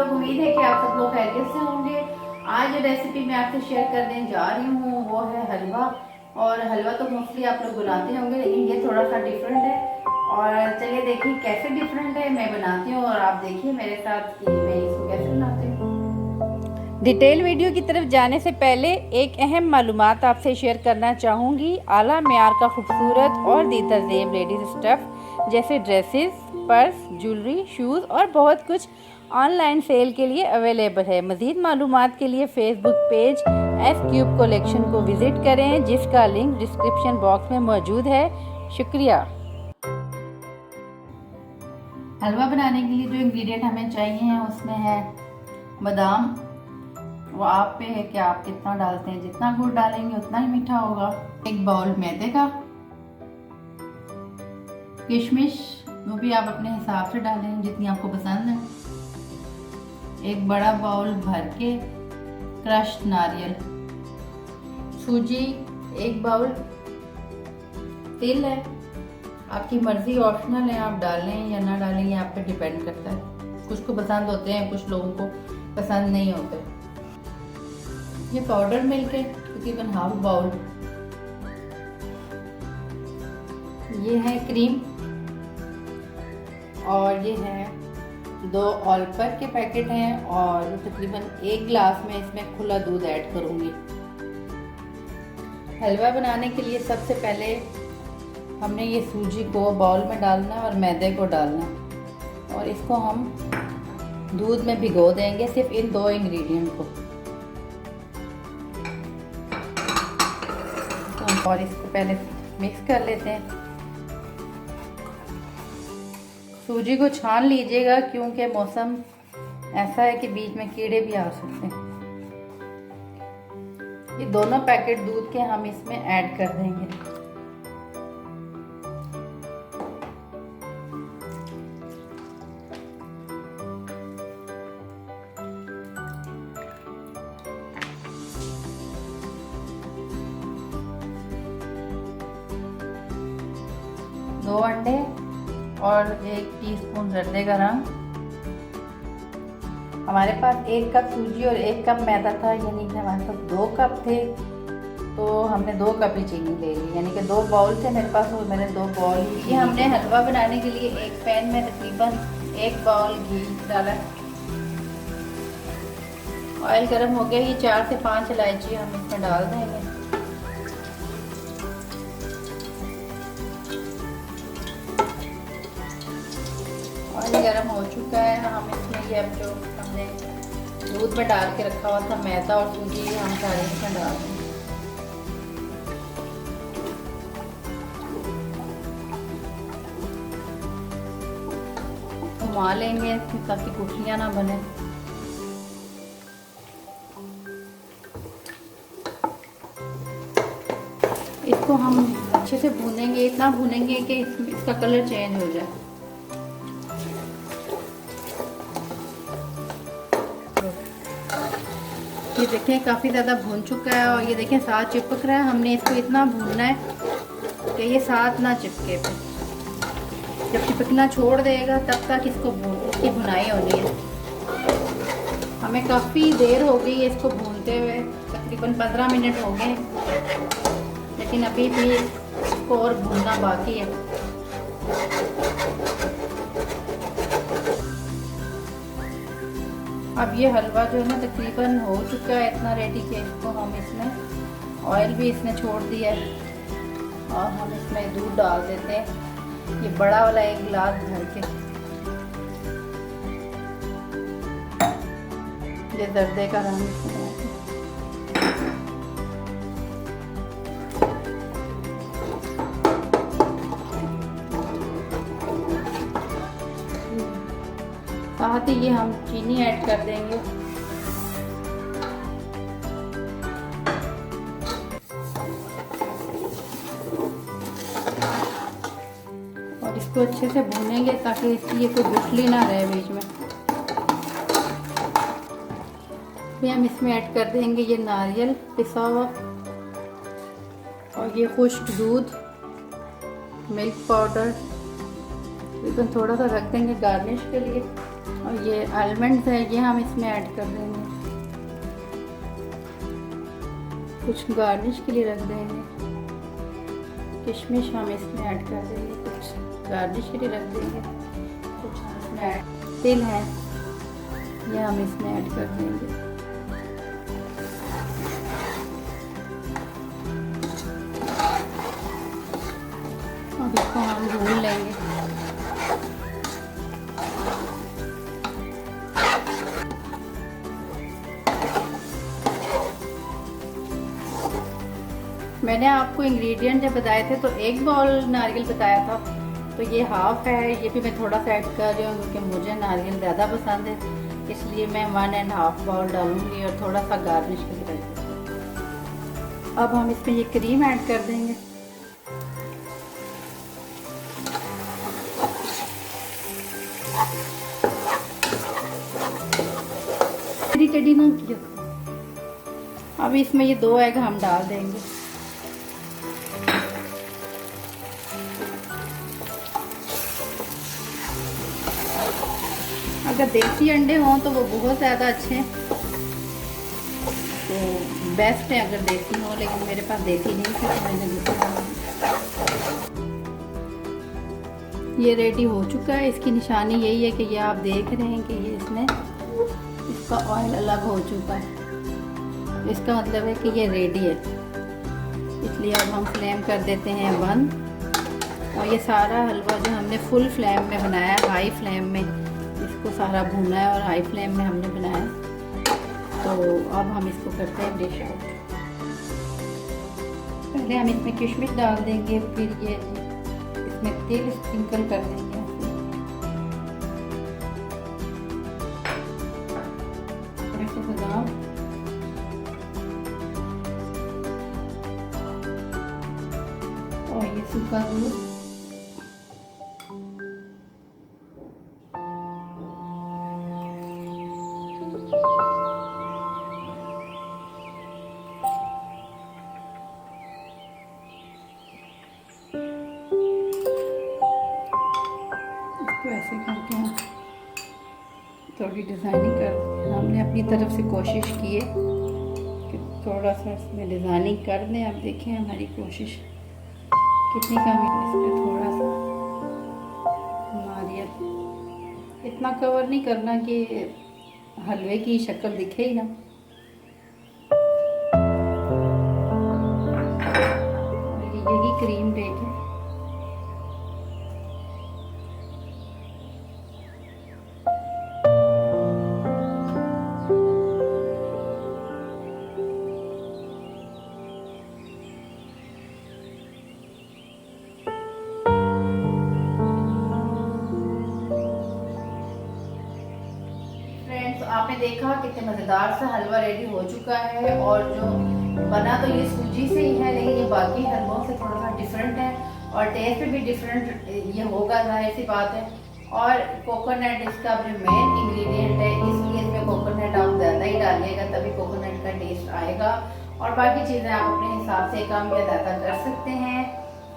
उम्मीद है कि आप सब लोग खैरियत से होंगे। आज जो रेसिपी मैं आपसे शेयर करने जा रही हूँ वो है हलवा। और हलवा तो मोस्टली आप लोग बनाते होंगे, लेकिन ये थोड़ा सा डिफरेंट है। और चलिए देखिए कैसे डिफरेंट है, मैं बनाती हूँ और आप देखिए मेरे साथ कि मैं इसको कैसे बनाती हूँ। डिटेल वीडियो की तरफ जाने से पहले एक अहम मालूमात आपसे शेयर करना चाहूँगी। आला मेयार का खूबसूरत और दीदा ज़ेब लेडीज़ स्टफ़ जैसे ड्रेसेस, पर्स, ज्वेलरी, शूज़ और बहुत कुछ ऑनलाइन सेल के लिए अवेलेबल है। मज़ीद मालूमात के लिए Facebook page F cube collection को विज़िट करें, जिसका लिंक डिस्क्रिप्शन बॉक्स में मौजूद है। शुक्रिया। हलवा बनाने के लिए जो इंग्रेडिएंट हमें चाहिए हैं उसमें है बादाम। वो आप पे है कि आप कितना डालते हैं, जितना गुड़ डालेंगे उतना ही मीठा होगा। एक बाउल मैदे का, किशमिश वो भी आप अपने हिसाब से डालें जितनी आपको पसंद है। एक बड़ा बाउल भर के क्रश्ड नारियल, सूजी एक बाउल, तिल है आपकी मर्जी, ऑप्शनल है, आप डालें या ना डालें ये आप पे डिपेंड करता है। कुछ को पसंद होते हैं, कुछ लोगों को पसंद नहीं होते। ये पाउडर मिल्क है तकरीबन हाफ बाउल। ये है क्रीम और ये है 2 ऑलपर के पैकेट हैं और तकरीबन 1 गिलास में इसमें खुला दूध ऐड करूँगी। हलवा बनाने के लिए सबसे पहले हमने ये सूजी को बाउल में डालना और मैदे को डालना और इसको हम दूध में भिगो देंगे, सिर्फ इन 2 इंग्रेडिएंट को। और इसको पहले मिक्स कर लेते हैं। सूजी को छान लीजिएगा क्योंकि मौसम ऐसा है कि बीच में कीड़े भी आ सकते हैं। ये दोनों पैकेट दूध के हम इसमें ऐड कर देंगे। दो अंडे और 1 टीस्पून जर्दे का रंग। हमारे पास 1 कप सूजी और 1 कप मैदा था, यानी कि हमारे पास 2 कप थे, तो हमने 2 कप ही चीनी ले ली, यानी कि 2 बाउल थे मेरे पास और मैंने 2 बाउल ही। ये हमने हलवा बनाने के लिए एक पैन में तकरीबन 1 बाउल घी डाला। ऑयल गर्म हो गया, ये 4 से 5 इलायची हम इसमें डाल देंगे। ऑयल गर्म हो चुका है, हम इसमें ये अब जो हमने दूध में डाल के रखा हुआ था मैदा और सूजी हम सारे इसमें डाल देंगे। घुमा लेंगे ताकि गुठलियां ना बने। इसको हम अच्छे से भूनेंगे, इतना भूनेंगे कि इसका कलर चेंज हो जाए। ये देखें काफ़ी ज़्यादा भून चुका है और ये देखें साथ चिपक रहा है। हमने इसको इतना भूनना है कि ये साथ ना चिपके। जब चिपकना छोड़ देगा तब तक इसकी भुनाई होनी है। हमें काफ़ी देर हो गई है इसको भूनते हुए, तकरीबन 15 मिनट हो गए, लेकिन अभी भी इसको और भूनना बाकी है। अब ये हलवा जो है ना तकरीबन हो चुका है, इतना रेडी कि इसको हम इसमें ऑयल भी इसने छोड़ दिया है। और हम इसमें दूध डाल देते हैं, ये बड़ा वाला 1 गिलास भर के। ये जर्दे का रंग इसमें साथ ही ये हम चीनी ऐड कर देंगे। और इसको अच्छे से भूनेंगे ताकि इसकी ये कोई गुठली ना रहे बीच में। फिर हम इसमें ऐड कर देंगे ये नारियल पिसा हुआ और ये खुश्क दूध, मिल्क पाउडर, लेकिन थोड़ा सा रख देंगे गार्निश के लिए। और ये आलमंड्स है, ये हम इसमें ऐड कर देंगे, कुछ गार्निश के लिए रख देंगे। किशमिश हम इसमें ऐड कर देंगे, कुछ गार्निश के लिए रख देंगे। कुछ हम इसमें ऐड तिल है, ये हम इसमें ऐड कर देंगे। अब इसको हम भून लेंगे। मैंने आपको इंग्रेडिएंट जब बताए थे तो 1 बाउल नारियल बताया था, तो ये हाफ है, ये भी मैं थोड़ा सा ऐड कर रही हूँ क्योंकि मुझे नारियल ज़्यादा पसंद है, इसलिए मैं 1.5 बाउल डालूंगी और थोड़ा सा गार्निश के लिए रख दूँगी। अब हम इसमें ये क्रीम ऐड कर देंगे। टेढ़ी ना किया। अब इसमें ये 2 एग हम डाल देंगे। अगर देसी अंडे हों तो वो बहुत ज़्यादा अच्छे हैं, तो बेस्ट है अगर देसी हो, लेकिन मेरे पास देसी नहीं थी तो मैंने ये रेडी हो चुका है। इसकी निशानी यही है कि ये आप देख रहे हैं कि ये इसमें इसका ऑयल अलग हो चुका है, इसका मतलब है कि ये रेडी है। इसलिए अब हम फ्लेम कर देते हैं बंद। और ये सारा हलवा जो हमने फुल फ्लेम में बनाया, हाई फ्लेम में इसको सारा भूना है और हाई फ्लेम में हमने बनाया। तो अब हम इसको करते हैं डिश आउट। पहले हम इसमें किशमिश डाल देंगे, फिर ये इसमें तेल स्प्रिंकल कर देंगे, थोड़े से बादाम और ये सूखा दूध, ऐसे करके हम थोड़ी डिज़ाइनिंग कर, हमने अपनी तरफ से कोशिश की है कि थोड़ा सा इसमें डिज़ाइनिंग कर दें। अब देखें हमारी कोशिश कितनी कामयाब। इसमें थोड़ा सा नारियल, इतना कवर नहीं करना कि हलवे की शक्ल दिखे ही ना। यही क्रीम रहेगी। आपने देखा कितने मज़ेदार सा हलवा रेडी हो चुका है। और जो बना तो ये सूजी से ही है, लेकिन ये बाकी हलवों से थोड़ा सा डिफरेंट है और टेस्ट में भी डिफरेंट ये होगा, जाहिर सी बात है। और कोकोनट इसका जो मेन इंग्रेडिएंट है, इसलिए इसमें कोकोनट आप ज़्यादा ही डालिएगा, तभी कोकोनट का टेस्ट आएगा। और बाकी चीज़ें आप अपने हिसाब से कम या ज़्यादा कर सकते हैं।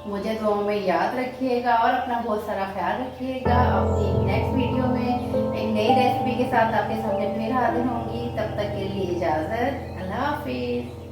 मुझे दुआओं में याद रखिएगा और अपना बहुत सारा ख्याल रखिएगा। अपनी नेक्स्ट वीडियो में एक नई रेसिपी के साथ आपके सामने फिर हाजिर होंगी। तब तक के लिए इजाज़त, अल्लाह हाफिज़।